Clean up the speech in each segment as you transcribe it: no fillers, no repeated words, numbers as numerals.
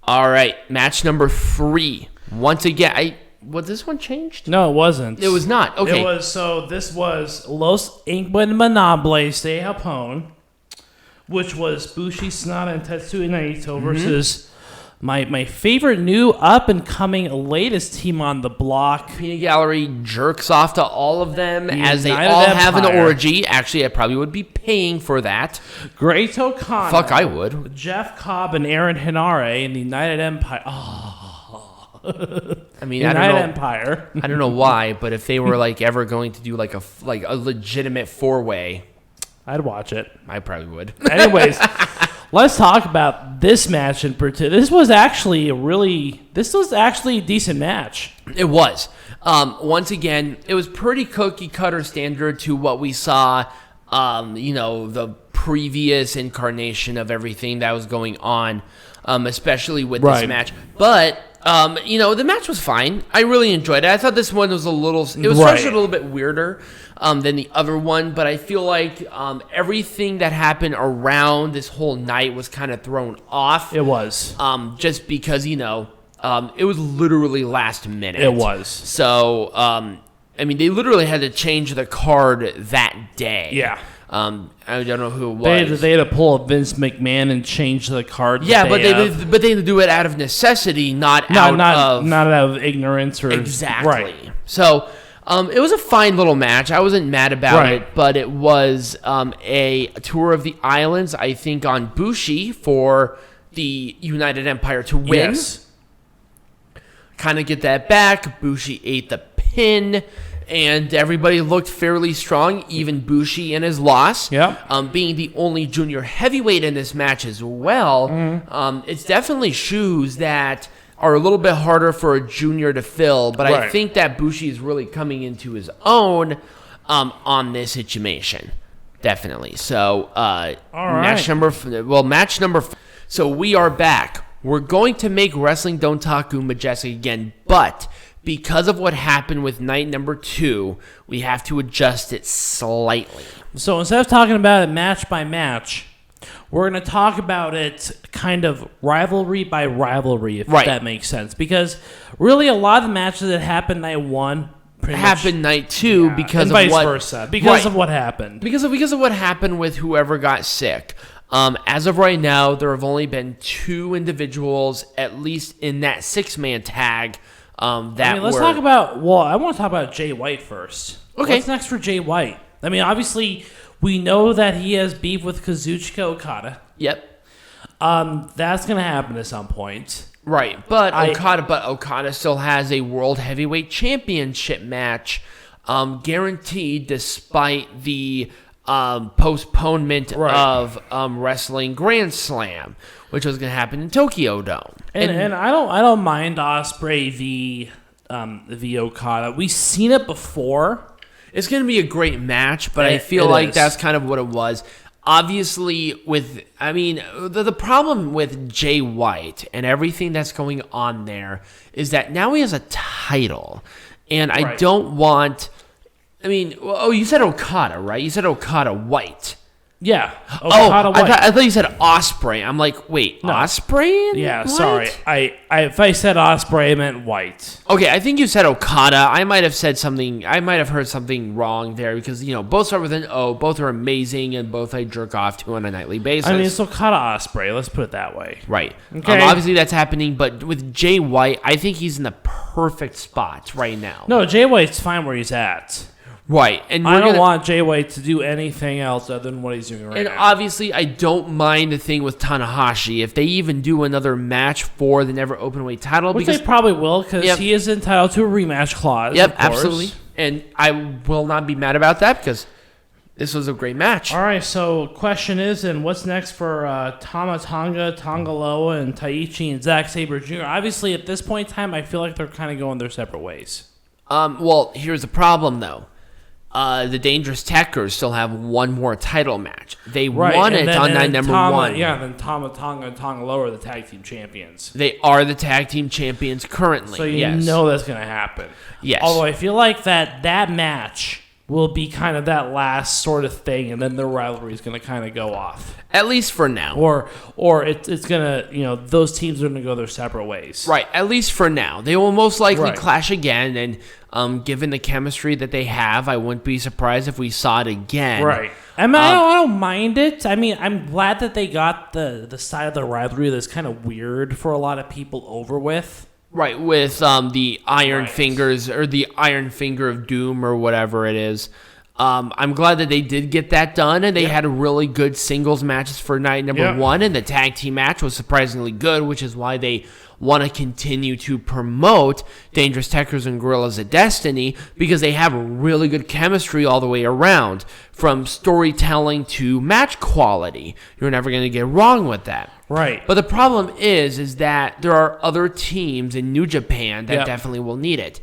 All right, match number 3. Once again, was this one changed? No, it wasn't. It was not. Okay. This was Los Ingobernables de Japon, which was Bushi, Sanada, and Tetsuya Naito versus my favorite new up-and-coming latest team on the block. Peanut Gallery jerks off to all of them as they United all have an Empire. orgy. Actually, I probably would be paying for that. Great Okada. Fuck, I would. Jeff Cobb and Aaron Henare in the United Empire. I mean, United Empire. I don't know why, but if they were like ever going to do like a legitimate 4-way, I'd watch it. I probably would. Anyways, let's talk about this match in particular. This was actually a decent match. It was. Once again, it was pretty cookie cutter standard to what we saw, the previous incarnation of everything that was going on, especially with this match. But, the match was fine. I really enjoyed it. I thought this one was structured a little bit weirder than the other one, but I feel like everything that happened around this whole night was kind of thrown off. It was. Just because, it was literally last minute. It was. So, they literally had to change the card that day. Yeah. I don't know who it was. They had to pull a Vince McMahon and change the card. Yeah, but they had to do it out of necessity, not out of ignorance or exactly. Right. So, it was a fine little match. I wasn't mad about it, but it was a tour of the islands. I think on Bushi for the United Empire to win. Yes. Kind of get that back. Bushi ate the pin. And everybody looked fairly strong, even Bushi in his loss. Yep. Being the only junior heavyweight in this match as well, it's definitely shoes that are a little bit harder for a junior to fill. But I think that Bushi is really coming into his own on this situation. Definitely. So, match number. So we are back. We're going to make Wrestling Dontaku majestic again, but because of what happened with night number 2, we have to adjust it slightly. So instead of talking about it match by match, we're going to talk about it kind of rivalry by rivalry, if that makes sense. Because really a lot of the matches that happened night 1 happened night 2 because and of vice versa. Because of what happened. Because of what happened with whoever got sick. As of right now, there have only been 2 individuals, at least in that 6-man tag, I want to talk about Jay White first. Okay. What's next for Jay White? I mean, obviously, we know that he has beef with Kazuchika Okada. Yep. That's going to happen at some point. Right, but Okada still has a World Heavyweight Championship match guaranteed despite the postponement of Wrestling Grand Slam, which was going to happen in Tokyo Dome. And I don't mind Ospreay v Okada. We've seen it before. It's going to be a great match, but I feel like that's kind of what it was. Obviously, the problem with Jay White and everything that's going on there is that now he has a title, and I don't want. You said Okada, right? You said Okada White. Yeah. Okada White. I thought you said Ospreay. I'm like, wait, no. Ospreay? Yeah, White? Sorry. If I said Ospreay, I meant White. Okay, I think you said Okada. I might have said something. I might have heard something wrong there because both start with an O. Both are amazing, and both I jerk off to on a nightly basis. It's Okada Ospreay. Let's put it that way. Right. Okay. Obviously, that's happening, but with Jay White, I think he's in the perfect spot right now. No, Jay White's fine where he's at. Right, and I don't want Jay White to do anything else other than what he's doing right now. And obviously, I don't mind the thing with Tanahashi. If they even do another match for the Never Openweight title, which they probably will, because he is entitled to a rematch clause. Yep, absolutely. And I will not be mad about that because this was a great match. All right, so question is, and what's next for Tama Tonga, Tonga Loa, and Taichi and Zack Sabre Jr.? Obviously, at this point in time, I feel like they're kind of going their separate ways. Well, here's the problem, though. The Dangerous Tekkers still have one more title match. They won it on night number 1. Yeah, then Tama Tonga and Tonga Loa are the tag team champions. They are the tag team champions currently. So you know that's going to happen. Yes. Although I feel like that match will be kind of that last sort of thing, and then the rivalry is going to kind of go off. At least for now. Or it's going to, those teams are going to go their separate ways. Right, at least for now. They will most likely clash again, and given the chemistry that they have, I wouldn't be surprised if we saw it again. Right. I mean, I don't mind it. I mean, I'm glad that they got the side of the rivalry that's kind of weird for a lot of people over with. Right, with the Iron Fingers, or the Iron Finger of Doom, or whatever it is. I'm glad that they did get that done, and they had really good singles matches for night number 1, and the tag team match was surprisingly good, which is why they want to continue to promote Dangerous Tekkers and Gorillas of Destiny, because they have really good chemistry all the way around, from storytelling to match quality. You're never going to get wrong with that. Right. But the problem is that there are other teams in New Japan that definitely will need it.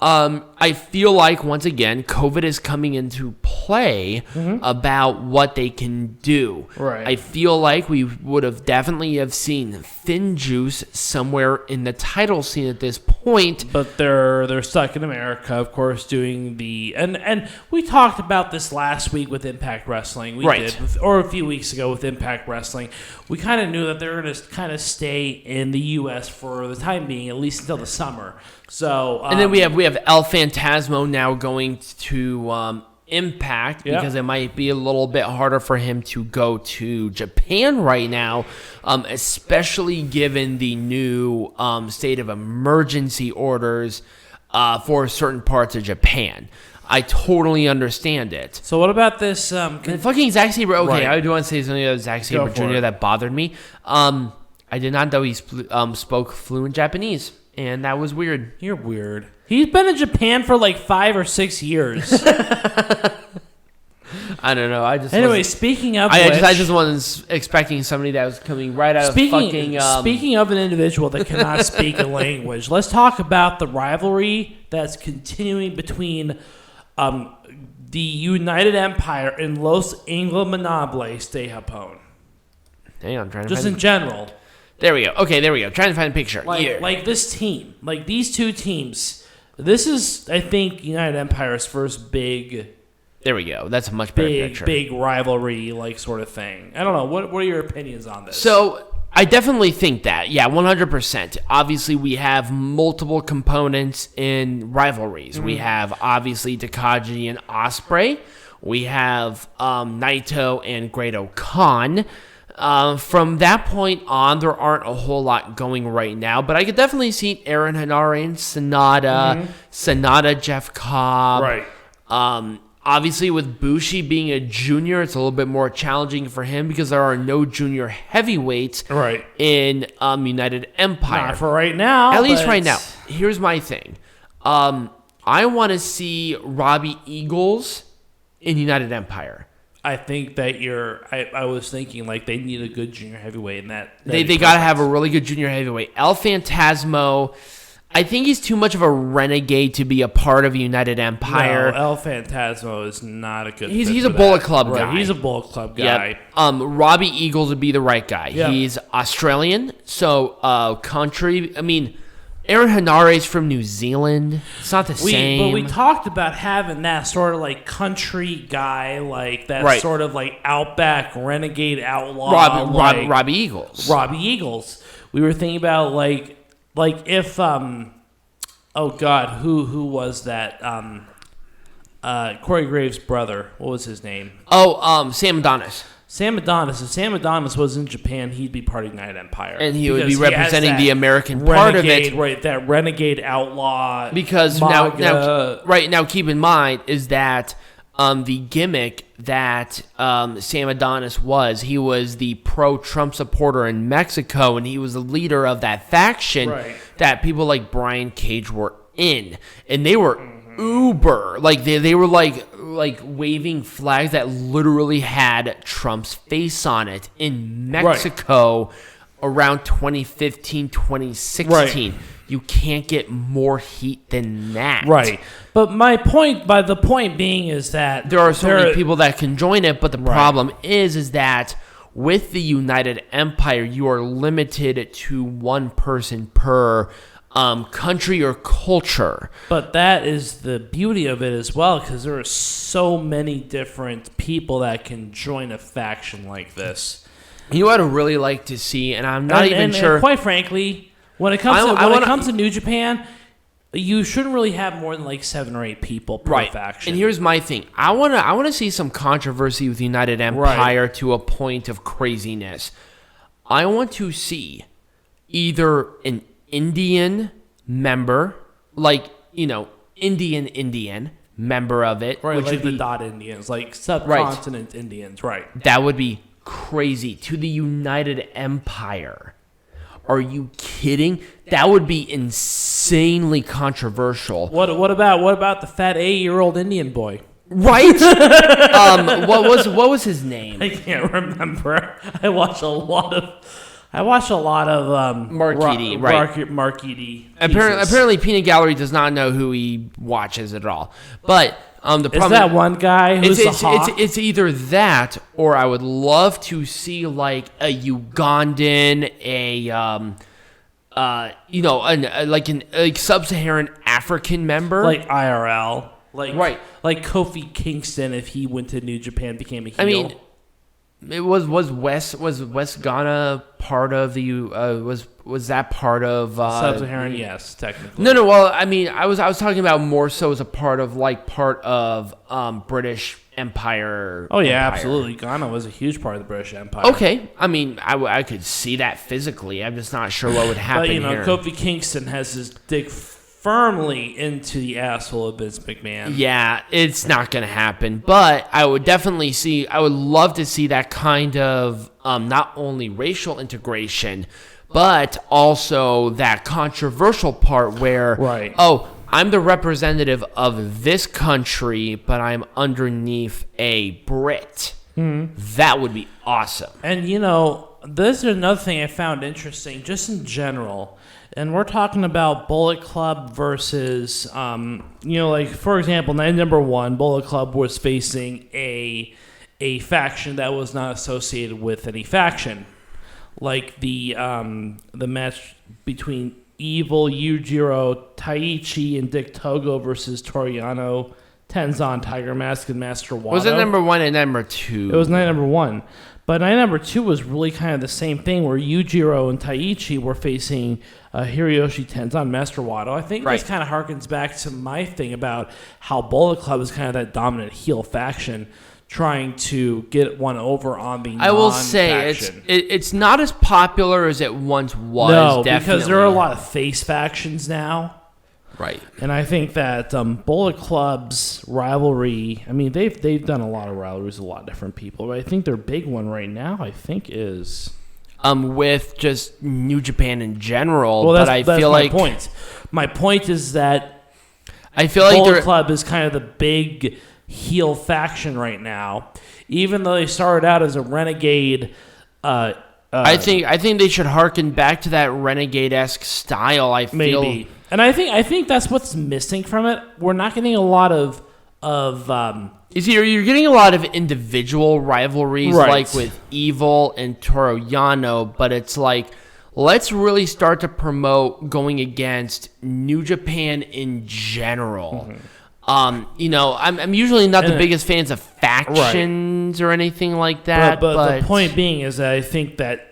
I feel like, once again, COVID is coming into play about what they can do. Right. I feel like we would have definitely have seen Thin Juice somewhere in the title scene at this point. But they're stuck in America, of course, doing the... And we talked about this last week with Impact Wrestling. We did, or a few weeks ago with Impact Wrestling. We kind of knew that they were going to kind of stay in the U.S. for the time being, at least until the summer. So, and then we have El Phantasmo now going to Impact, because it might be a little bit harder for him to go to Japan right now, especially given the new state of emergency orders for certain parts of Japan. I totally understand it. So what about this? Fucking Zack Sabre. Okay, I do want to say something about Zack Sabre Jr. that bothered me. I did not know he spoke fluent Japanese. And that was weird. You're weird. He's been in Japan for like 5 or 6 years. I don't know. Anyway, speaking of which, I just wasn't expecting somebody that was coming right out of fucking... Speaking of an individual that cannot speak a language, let's talk about the rivalry that's continuing between the United Empire and Los Ingobernables de Japon. Hang on, I'm trying to just in general. There we go. Okay, there we go. Trying to find a picture. Like this team. Like these two teams. This is, I think, United Empire's first big... There we go. That's a much better picture. Big rivalry, like, sort of thing. I don't know. What are your opinions on this? So, I definitely think that. Yeah, 100%. Obviously, we have multiple components in rivalries. We have, obviously, Takagi and Ospreay. We have Naito and Great Khan. From that point on, there aren't a whole lot going right now, but I could definitely see Aaron Henare and SANADA, SANADA, Jeff Cobb. Right. Obviously, with Bushi being a junior, it's a little bit more challenging for him because there are no junior heavyweights in United Empire. Not for right now. At least right now. Here's my thing. I want to see Robbie Eagles in United Empire. I think that I was thinking like they need a good junior heavyweight in that. They got to have a really good junior heavyweight. El Phantasmo, I think he's too much of a renegade to be a part of United Empire. No, El Phantasmo is not a good. He's a Bullet Club guy. He's a Bullet Club guy. Yep. Robbie Eagles would be the right guy. Yep. He's Australian, so country. I mean, Aaron Henare is from New Zealand. It's not the same. But we talked about having that sort of like country guy, like that sort of like outback renegade outlaw. Robbie Eagles. Robbie Eagles. We were thinking about like if oh God, who was that? Corey Graves' brother. What was his name? Sam Adonis. Sam Adonis. If Sam Adonis was in Japan, he'd be part of United Empire. And he would be representing the American part of it. Right, that renegade outlaw. Because now keep in mind is that the gimmick that Sam Adonis was, he was the pro-Trump supporter in Mexico, and he was the leader of that faction that people like Brian Cage were in. And they were uber. Like, they were like waving flags that literally had Trump's face on it in Mexico around 2015, 2016. You can't get more heat than that. Right. But the point being is that there are so many people that can join it, but the problem is that with the United Empire, you are limited to one person per country or culture. But that is the beauty of it as well, because there are so many different people that can join a faction like this. You know what I'd really like to see, and I'm not even sure. And quite frankly, when it comes to New Japan, you shouldn't really have more than like 7 or 8 people per faction. And here's my thing: I wanna see some controversy with United Empire to a point of craziness. I want to see either an Indian member, Indian member of it, right? Which like would the be, Dot Indians, like subcontinent Indians, right? That would be crazy. To the United Empire. Are you kidding? That would be insanely controversial. What about the fat 8-year-old Indian boy? Right? What was his name? I can't remember. I watch a lot of Mark Eady, right? Mark Eady. Apparently, Peanut Gallery does not know who he watches at all. But the problem is that one guy who's the hawk? It's either that, or I would love to see like a Ugandan, a sub-Saharan African member, like IRL, like Kofi Kingston if he went to New Japan became a heel. I mean, it was West Ghana part of the was that part of sub-Saharan? Yes, technically. No. Well, I mean, I was talking about more so as a part of British Empire. Oh yeah, absolutely. Ghana was a huge part of the British Empire. Okay, I mean, I could see that physically. I'm just not sure what would happen. But here. Kofi Kingston has his dick firmly into the asshole of Vince McMahon. Yeah, it's not going to happen. But I would love to see that kind of not only racial integration, but also that controversial part where, I'm the representative of this country, but I'm underneath a Brit. Mm-hmm. That would be awesome. And, this is another thing I found interesting, just in general. And we're talking about Bullet Club versus, for example, night number 1, Bullet Club was facing a faction that was not associated with any faction, like the match between Evil, Yujiro, Taichi, and Dick Togo versus Toriano, Tenzan, Tiger Mask, and Master Wato. Was it number 1 and number 2? It was night number 1. But night number 2 was really kind of the same thing, where Yujiro and Taichi were facing Hiroyoshi, Tenzan, Master Wato. I think this kind of harkens back to my thing about how Bullet Club is kind of that dominant heel faction trying to get one over on the non-faction. I will say it's not as popular as it once was. No, definitely. Because there are a lot of face factions now. Right. And I think that Bullet Club's rivalry, I mean, they've done a lot of rivalries with a lot of different people, but I think their big one right now, I think, is with just New Japan in general. Well, that's my point. My point is that I feel like Bullet Club is kind of the big heel faction right now, even though they started out as a renegade. I think they should harken back to that renegade-esque style. I feel. Maybe. And I think that's what's missing from it. We're not getting a lot of you're getting a lot of individual rivalries, like with Evil and Toru Yano, but it's like, let's really start to promote going against New Japan in general. Mm-hmm. I'm usually not the biggest fans of factions or anything like that. But the point being is that I think that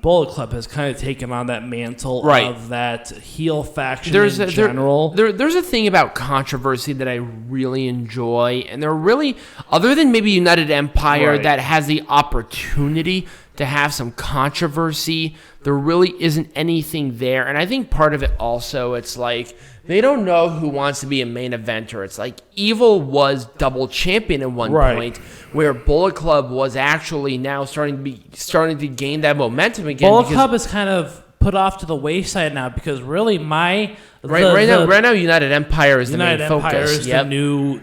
Bullet Club has kind of taken on that mantle of that heel faction in general. There's a thing about controversy that I really enjoy, and they're really, other than maybe United Empire that has the opportunity to have some controversy, there really isn't anything there. And I think part of it also, it's like, they don't know who wants to be a main eventer. It's like Evil was double champion at one point, where Bullet Club was actually now starting to gain that momentum again. Bullet Club is kind of put off to the wayside now, because really right now United Empire is the main focus. United Empire is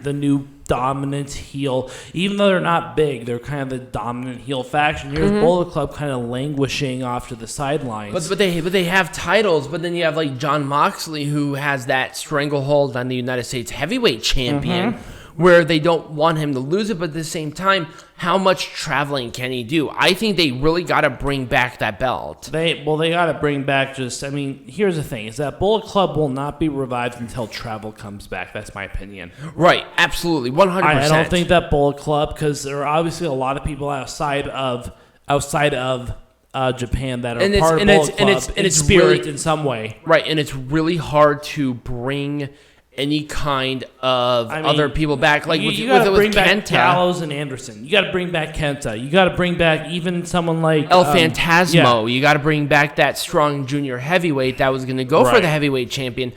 the new dominant heel. Even though they're not big, they're kind of the dominant heel faction. Here's Bullet Club kind of languishing off to the sidelines. But they have titles. But then you have like Jon Moxley, who has that stranglehold on the United States heavyweight champion. where they don't want him to lose it, but at the same time, how much traveling can he do? I think they really got to bring back that belt. They got to bring back here's the thing, is that Bullet Club will not be revived until travel comes back. That's my opinion. Right, absolutely, 100%. I don't think that Bullet Club, because there are obviously a lot of people outside of Japan that are part of Bullet Club in spirit really, in some way. Right, and it's really hard to bring any kind of other people back. Like you got to bring back Kenta. Gallows and Anderson. You got to bring back Kenta. You got to bring back even someone like El Phantasmo. Yeah. You got to bring back that strong junior heavyweight that was going to go for the heavyweight champion.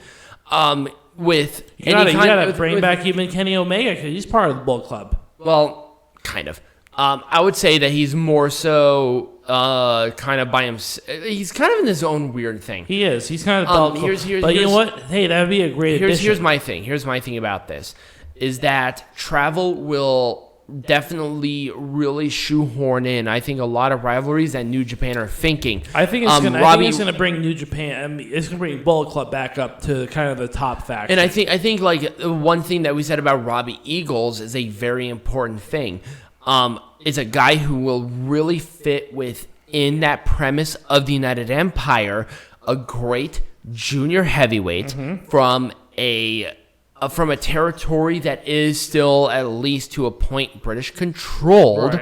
You got to bring back even Kenny Omega because he's part of the Bullet Club. Well, kind of. I would say that he's more so kind of by himself. He's kind of in his own weird thing. He is. He's kind of but you know what? Hey, that would be a great addition. Here's my thing. Here's my thing about this is that travel will definitely really shoehorn in, I think, a lot of rivalries that New Japan are thinking. I think it's going to bring New Japan. It's going to bring Bullet Club back up to kind of the top faction. And I think like one thing that we said about Robbie Eagles is a very important thing. Is a guy who will really fit within that premise of the United Empire, a great junior heavyweight from a territory that is still at least to a point British controlled,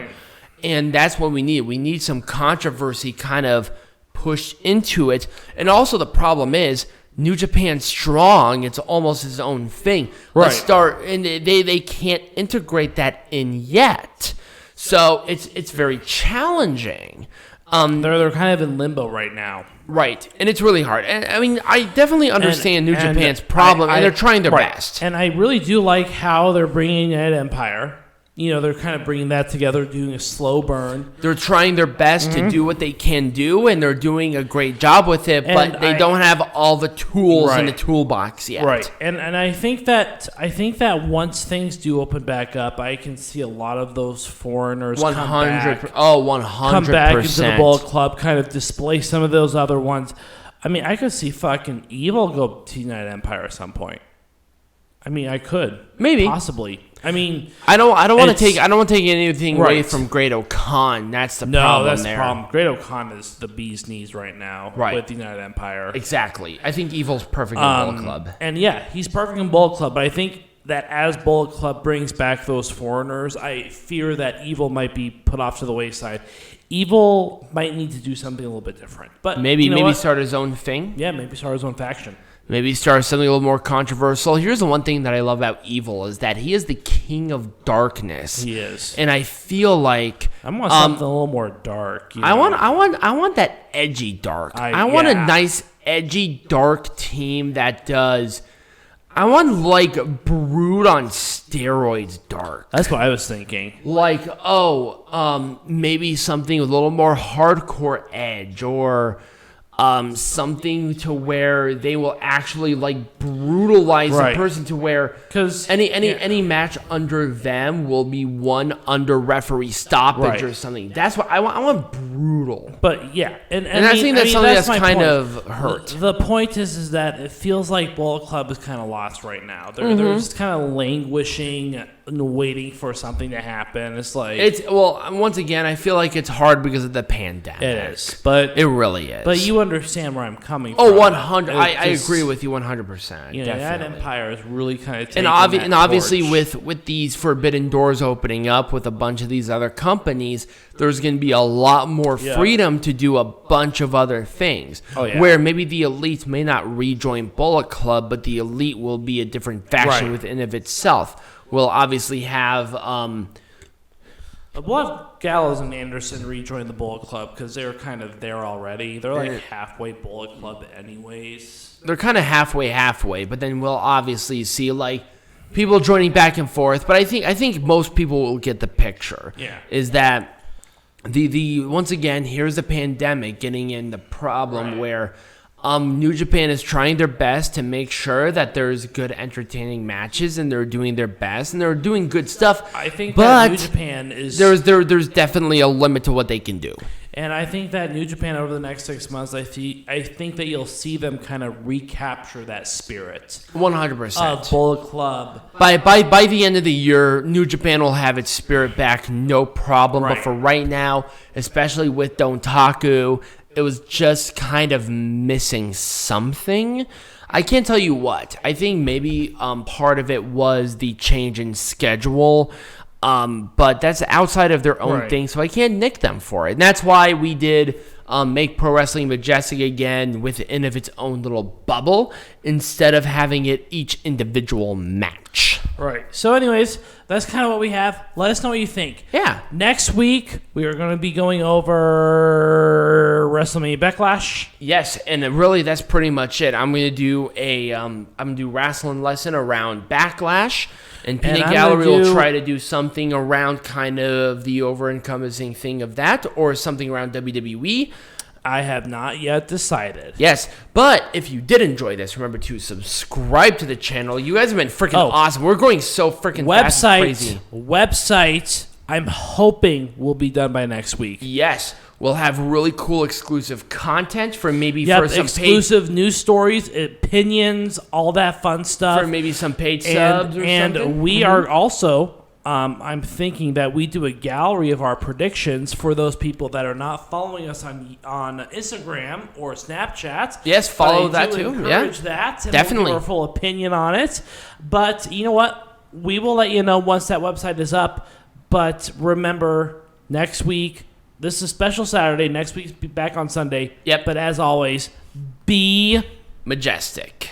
and that's what we need. We need some controversy kind of pushed into it, and also the problem is New Japan Strong. It's almost its own thing. Let's start, and they can't integrate that in yet. So it's very challenging. They're kind of in limbo right now. Right, and it's really hard. And I mean, I definitely understand New Japan's problem, and they're trying their best. And I really do like how they're bringing United Empire. You know, they're kind of bringing that together, doing a slow burn. They're trying their best to do what they can do, and they're doing a great job with it, but they don't have all the tools in the toolbox yet. Right, and I think that once things do open back up, I can see a lot of those foreigners 100%. come back into the Bullet Club, kind of displace some of those other ones. I mean, I could see fucking Evil go to United Empire at some point. I mean, I could possibly. I mean, I don't want to take anything away from Great O'Khan. That's the problem. That's the problem. Great O'Khan is the bee's knees right now with the United Empire. Exactly. I think Evil's perfect in Bullet Club. And yeah, he's perfect in Bullet Club. But I think that as Bullet Club brings back those foreigners, I fear that Evil might be put off to the wayside. Evil might need to do something a little bit different. But maybe start his own thing. Yeah, maybe start his own faction. Maybe start something a little more controversial. Here's the one thing that I love about Evil is that he is the king of darkness. He is, and I feel like I want something a little more dark. I want that edgy dark. I want a nice edgy dark team that does. I want like Brood on steroids dark. That's what I was thinking. Like maybe something with a little more hardcore edge or. Something to where they will actually like brutalize the person to where because any match under them will be won under referee stoppage or something. That's what I want. I want brutal. But yeah, and I think that's something that's kind of hurt. The point is that it feels like Bullet Club is kind of lost right now. They're just kind of languishing and waiting for something to happen. It's like once again, I feel like it's hard because of the pandemic. It is, but it really is. But you understand where I'm coming from. 100. I agree with you 100%. You know, that Empire is really kind of taking and obviously with these forbidden doors opening up with a bunch of these other companies, there's going to be a lot more freedom to do a bunch of other things. Where maybe the Elite may not rejoin Bullet Club, but the Elite will be a different faction within of itself. We'll obviously have Gallows and Anderson rejoin the Bullet Club because they're kind of there already. They're like halfway Bullet Club anyways. They're kind of halfway, but then we'll obviously see like people joining back and forth. But I think most people will get the picture. Yeah. Is that the once again, here's the pandemic getting in the problem where New Japan is trying their best to make sure that there's good entertaining matches and they're doing their best and they're doing good stuff. I think that New Japan is there's definitely a limit to what they can do. And I think that New Japan over the next 6 months, I think that you'll see them kind of recapture that spirit 100% of Bullet Club. By the end of the year, New Japan will have its spirit back, no problem. Right. But for right now, especially with Dontaku, it was just kind of missing something. I can't tell you what. I think maybe part of it was the change in schedule. But that's outside of their own thing, so I can't nick them for it. And that's why we did make Pro Wrestling Majestic again within of its own little bubble instead of having it each individual match. Right. So anyways, that's kind of what we have. Let us know what you think. Yeah. Next week, we are going to be going over WrestleMania Backlash. Yes, and really that's pretty much it. I'm going to do a wrestling lesson around Backlash. And Peanut Gallery will try to do something around kind of the over-encompassing thing of that, or something around WWE. I have not yet decided. Yes, but if you did enjoy this, remember to subscribe to the channel. You guys have been freaking awesome. We're going so freaking fast and crazy. Website, I'm hoping will be done by next week. Yes. We'll have really cool exclusive content for maybe for some exclusive news stories, opinions, all that fun stuff. For maybe some paid subs or something. And we are also, I'm thinking that we do a gallery of our predictions for those people that are not following us on Instagram or Snapchat. Yes, follow that too. Encourage that. And definitely. We'll give our full opinion on it. But you know what? We will let you know once that website is up. But remember, next week, this is a special Saturday. Next week's be back on Sunday. Yep. But as always, be majestic.